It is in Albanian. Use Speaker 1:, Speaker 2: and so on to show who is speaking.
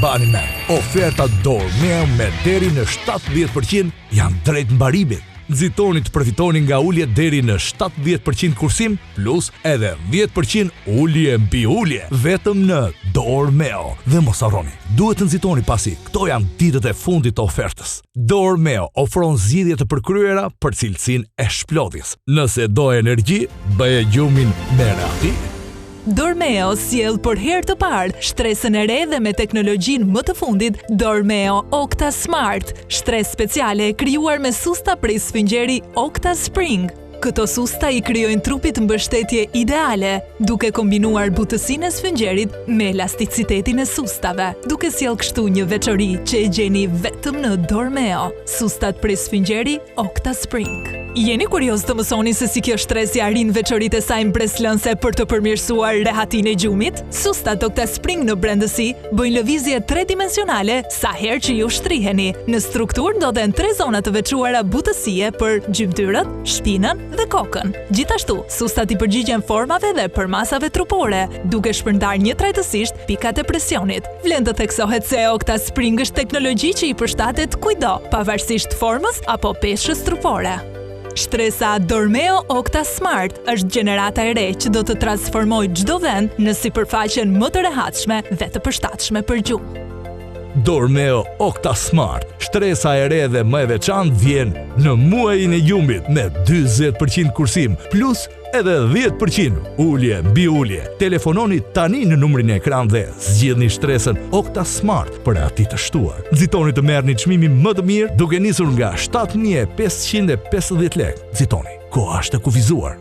Speaker 1: bani me, oferta Dormeo me deri në 70% janë drejt mbarimit. Nxitoni të përfitoni nga ulje deri në 70% kursim, plus edhe 10% ulje mbi ulje, vetëm në Dormeo. Dhe mos harroni, duhet të nxitoni pasi këto janë ditët e fundit të ofertës. Dormeo ofron zgjidhje të përkryera për cilësinë e shplodhjes. Nëse do energji, bëje gjumin me rati.
Speaker 2: Dormeo sjell për herë të parë shtresën e re dhe me teknologjinë më të fundit Dormeo Octa Smart, shtresë speciale e krijuar me susta prej sfingjeri Octa Spring. Këto susta i krijojnë trupit mbështetje ideale, duke kombinuar butësinë e sfingjerit me elasticitetin e sustave, duke sjell kështu një veçori që e gjeni vetëm në Dormeo. Sustat prej sfingjeri Octa Spring. Jeni kurioz të mësoni se si kjo shtresë arrin veçoritë e saj mbreslënse për të përmirësuar rehatinë e gjumit? Sustat Octa Spring në brendësi bëjnë lëvizje tridimensionale sa herë që ju shtriheni. Në strukturë ndodhen 3 zona të veçuara butësie për gjymtyrët, shpinën dhe kokën. Gjithashtu, sustat i përgjigjen formave dhe përmasave trupore, duke shpërndar një trajtësisht pikat e presionit. Vlen të theksohet se Octa Spring është teknologji që i përshtatet kujdo, pavarësisht formës apo peshës trupore. Shtresa Dormeo Octa Smart është gjenerata e re që do të transformojë çdo vend në sipërfaqen më të rehatshme dhe të përshtatshme për gjumë.
Speaker 1: Dormeo Octa Smart, shtresa e re dhe më e veçantë vjen në muajin e gjumit me 40% kursim, plus edhe 10% ulje mbi ulje. Telefononi tani në numrin e ekran dhe zgjidhni shtresën Octa Smart për ati të shtuar. Nxitoni të merrni çmimin më të mirë duke nisur nga 7.550 lekë. Nxitoni, koha është e kufizuar.